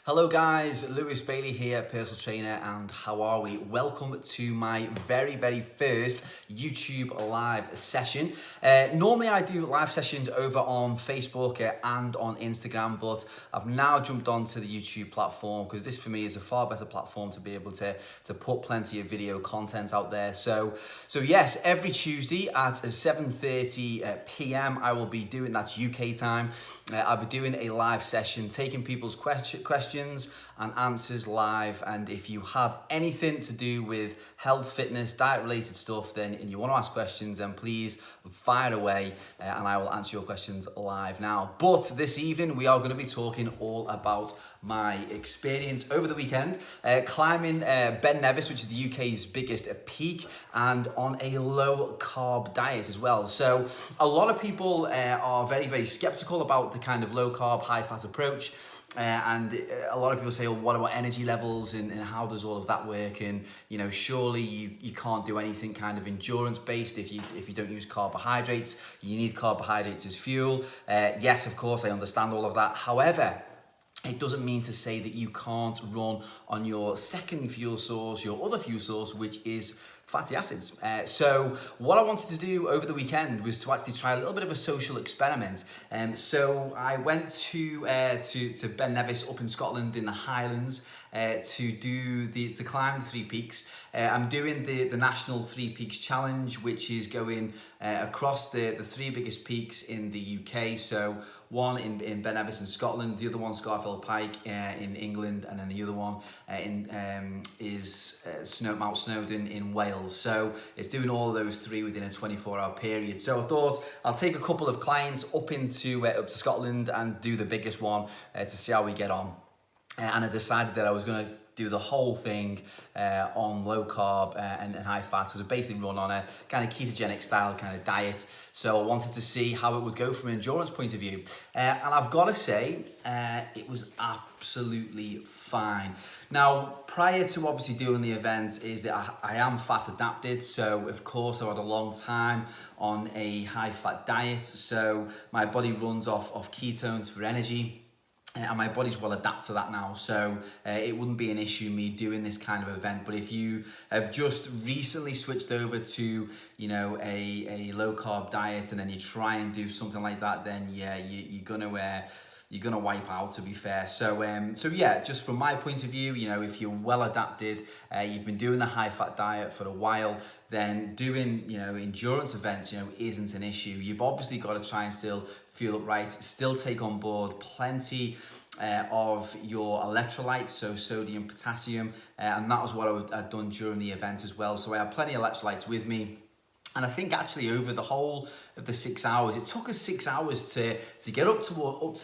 Hello guys, Lewis Bailey here, personal trainer, and how are we? Welcome to my very first YouTube live session. Normally I do live sessions over on Facebook and on Instagram, but I've now jumped onto the YouTube platform because this for me is a far better platform to be able to put plenty of video content out there. So yes, every Tuesday at 7:30 p.m. I will be doing, that's UK time, I'll be doing a live session, taking people's questions and answers live. And if you have anything to do with health, fitness, diet related stuff, then and you want to ask questions, then please fire away and I will answer your questions live now. But this evening we are going to be talking all about my experience over the weekend climbing Ben Nevis, which is the UK's biggest peak, and on a low carb diet as well. So a lot of people are very skeptical about the kind of low carb, high fat approach. And a lot of people say, well, what about energy levels and how does all of that work? And you know, surely you can't do anything kind of endurance based if you don't use carbohydrates. You need carbohydrates as fuel. Yes, of course, I understand all of that. However, it doesn't mean to say that you can't run on your second fuel source, your other fuel source, which is fatty acids. So what I wanted to do over the weekend was to actually try a little bit of a social experiment. So I went to Ben Nevis up in Scotland in the Highlands to climb the 3 peaks. I'm doing the National 3 Peaks Challenge, which is going across the 3 biggest peaks in the UK. So one in Ben Nevis in Scotland, the other one Scafell Pike in England, and then the other one is Mount Snowdon in Wales. So it's doing all of those 3 within a 24-hour period. So I thought I'll take a couple of clients up to Scotland and do the biggest one to see how we get on. And I decided that I was going to do the whole thing on low carb and high fat. So basically run on a kind of ketogenic style kind of diet. So I wanted to see how it would go from an endurance point of view. And I've got to say, it was absolutely fine. Now, prior to obviously doing the event is that I am fat adapted. So of course I had a long time on a high fat diet. So my body runs off ketones for energy. And my body's well adapted to that now, so it wouldn't be an issue me doing this kind of event. But if you have just recently switched over to, you know, a low carb diet and then you try and do something like that, then yeah, you're gonna wipe out, to be fair. So yeah, just from my point of view, you know, if you're well adapted, you've been doing the high fat diet for a while, then doing, you know, endurance events, you know, isn't an issue. You've obviously got to try and still fuel up right, still take on board plenty of your electrolytes, so sodium, potassium, and that was what I'd done during the event as well. So I had plenty of electrolytes with me. And I think actually over the whole of the 6 hours, it took us 6 hours to get up to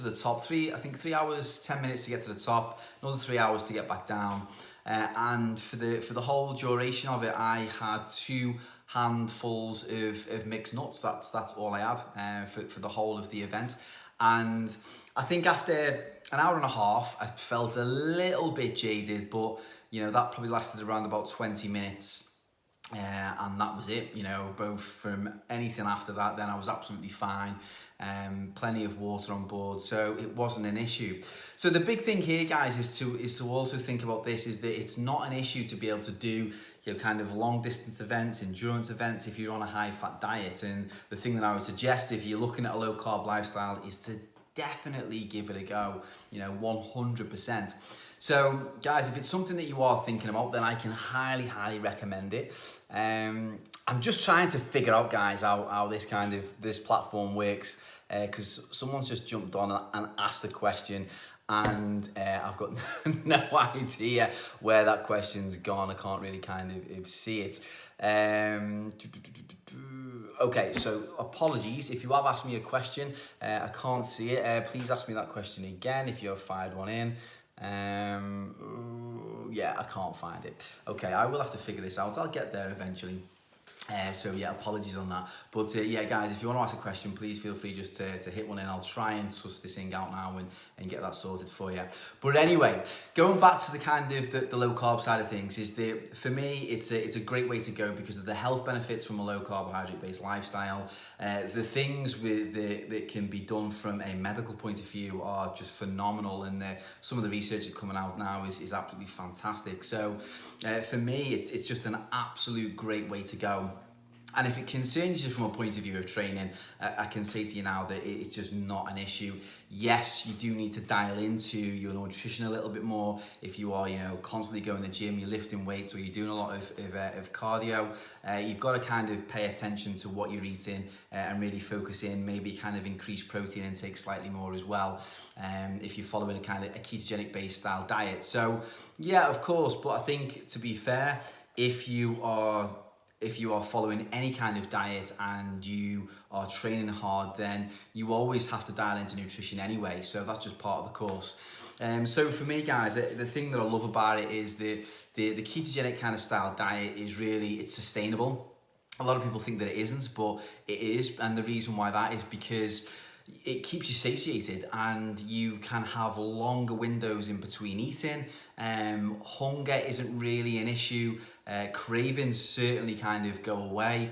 the top. 3 hours, 10 minutes to get to the top, another 3 hours to get back down. And for the whole duration of it, I had 2 handfuls of mixed nuts. That's all I had for the whole of the event. And I think after an hour and a half, I felt a little bit jaded, but you know, that probably lasted around about 20 minutes. And that was it, you know, both from anything after that, then I was absolutely fine. Plenty of water on board, so it wasn't an issue. So the big thing here, guys, is to also think about this, is that it's not an issue to be able to do, you know, kind of long distance events, endurance events, if you're on a high fat diet. And the thing that I would suggest if you're looking at a low carb lifestyle is to definitely give it a go, you know, 100%. So guys, if it's something that you are thinking about, then I can highly recommend it. I'm just trying to figure out, guys, how this platform works, because someone's just jumped on and asked a question, and I've got no idea where that question's gone. I can't really kind of see it. Okay, so apologies if you have asked me a question, I can't see it. Please ask me that question again if you have fired one in. Yeah, I can't find it. Okay, I will have to figure this out. I'll get there eventually. So yeah, apologies on that. But yeah, guys, if you want to ask a question, please feel free just to hit one in. I'll try and suss this thing out now and get that sorted for you. But anyway, going back to the kind of the low carb side of things, is that for me it's a great way to go because of the health benefits from a low carbohydrate based lifestyle. The things that can be done from a medical point of view are just phenomenal, and some of the research that's coming out now is absolutely fantastic. So for me it's just an absolute great way to go. And if it concerns you from a point of view of training, I can say to you now that it's just not an issue. Yes, you do need to dial into your nutrition a little bit more. If you are, constantly going to the gym, you're lifting weights, or you're doing a lot of cardio, you've got to kind of pay attention to what you're eating and really focus in. Maybe kind of increase protein intake slightly more as well. If you're following a kind of a ketogenic based style diet. So yeah, of course. But I think, to be fair, if you are following any kind of diet and you are training hard, then you always have to dial into nutrition anyway. So that's just part of the course. So for me, guys, the thing that I love about it is the ketogenic kind of style diet is really, it's sustainable. A lot of people think that it isn't, but it is. And the reason why that is because it keeps you satiated and you can have longer windows in between eating. Hunger isn't really an issue. Cravings certainly kind of go away.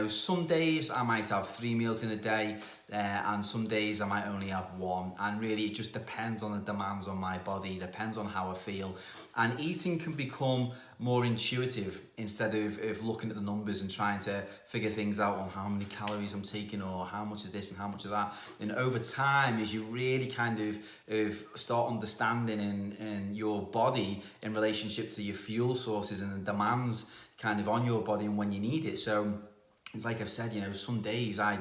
Some days I might have 3 meals in a day, and some days I might only have 1. And really it just depends on the demands on my body, depends on how I feel. And eating can become more intuitive instead of looking at the numbers and trying to figure things out on how many calories I'm taking or how much of this and how much of that. And over time, as you really kind of start understanding in your body in relationship to your fuel sources and the demands kind of on your body and when you need it. So it's like I've said, some days I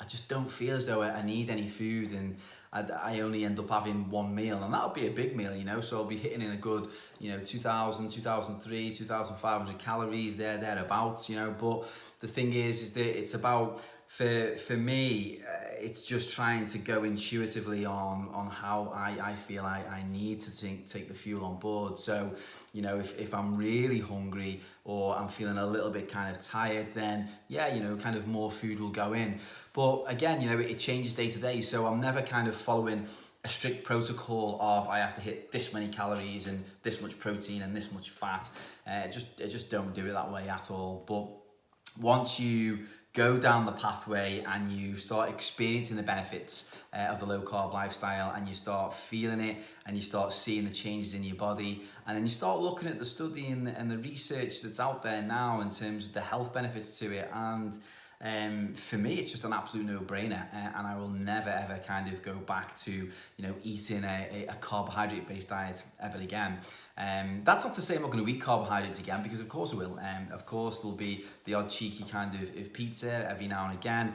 just don't feel as though I need any food, and I only end up having 1 meal, and that'll be a big meal, so I'll be hitting in a good, 2,000, 2,300, 2,500 calories thereabouts, but the thing is that it's about, for me, it's just trying to go intuitively on how I feel I need to take the fuel on board. So, if I'm really hungry or I'm feeling a little bit kind of tired, then yeah, kind of more food will go in. But again, it changes day to day. So I'm never kind of following a strict protocol of I have to hit this many calories and this much protein and this much fat. I just don't do it that way at all. But once you go down the pathway and you start experiencing the benefits of the low carb lifestyle, and you start feeling it and you start seeing the changes in your body, and then you start looking at the study and the research that's out there now in terms of the health benefits to it, and for me it's just an absolute no-brainer, and I will never ever kind of go back to eating a carbohydrate based diet ever again. That's not to say I'm not going to eat carbohydrates again, because of course I will. Of course there'll be the odd cheeky kind of pizza every now and again,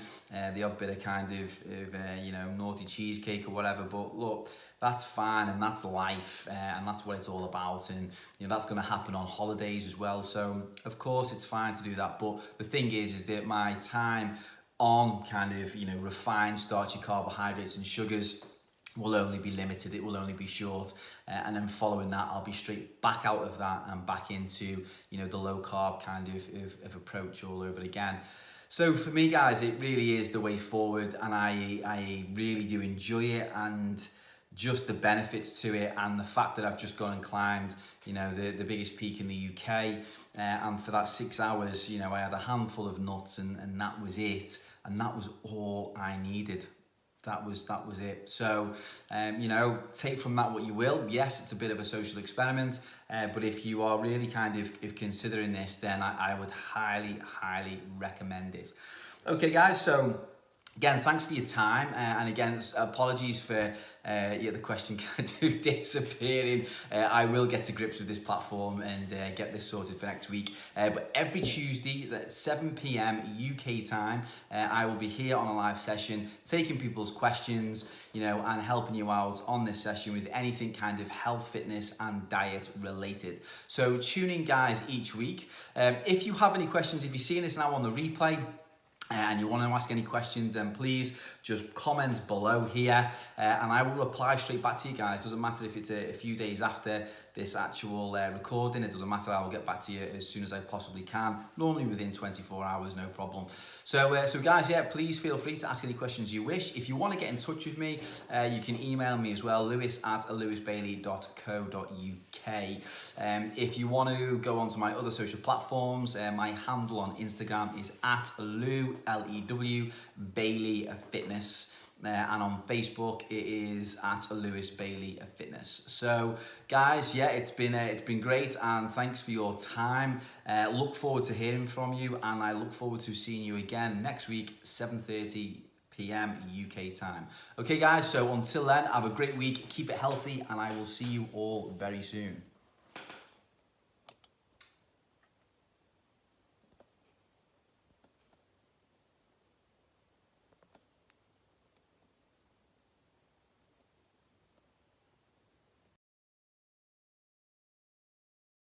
the odd bit of kind of naughty cheesecake or whatever, but look, that's fine, and that's life, and that's what it's all about, and that's going to happen on holidays as well. So of course it's fine to do that, but the thing is that my time on kind of refined starchy carbohydrates and sugars will only be limited, it will only be short, and then following that I'll be straight back out of that and back into the low carb kind of approach all over again. So for me, guys, it really is the way forward, and I really do enjoy it, and just the benefits to it, and the fact that I've just gone and climbed the biggest peak in the UK, and for that 6 hours I had a handful of nuts, and that was it, and that was all I needed. That was it. So take from that what you will. Yes, it's a bit of a social experiment, but if you are really kind of considering this, then I would highly recommend it. Okay guys, so again, thanks for your time, and again, apologies for the question kind of disappearing. I will get to grips with this platform and get this sorted for next week. But every Tuesday at 7 p.m. UK time, I will be here on a live session, taking people's questions, and helping you out on this session with anything kind of health, fitness, and diet related. So tune in, guys, each week. If you have any questions, if you're seeing this now on the replay, and you want to ask any questions, then please just comment below here, and I will reply straight back to you guys. Doesn't matter if it's a few days after this actual recording, it doesn't matter. I will get back to you as soon as I possibly can, normally within 24 hours, no problem. So guys, yeah, please feel free to ask any questions you wish. If you want to get in touch with me, you can email me as well, lewis@lewisbailey.co.uk. If you want to go onto my other social platforms, my handle on Instagram is @Lew, L-E-W, Bailey Fitness. And on Facebook it is @Lewis Bailey Fitness. So guys, yeah, it's been great, and thanks for your time. Look forward to hearing from you, and I look forward to seeing you again next week, 7:30 p.m. UK time. Okay guys, so until then, have a great week, keep it healthy, and I will see you all very soon.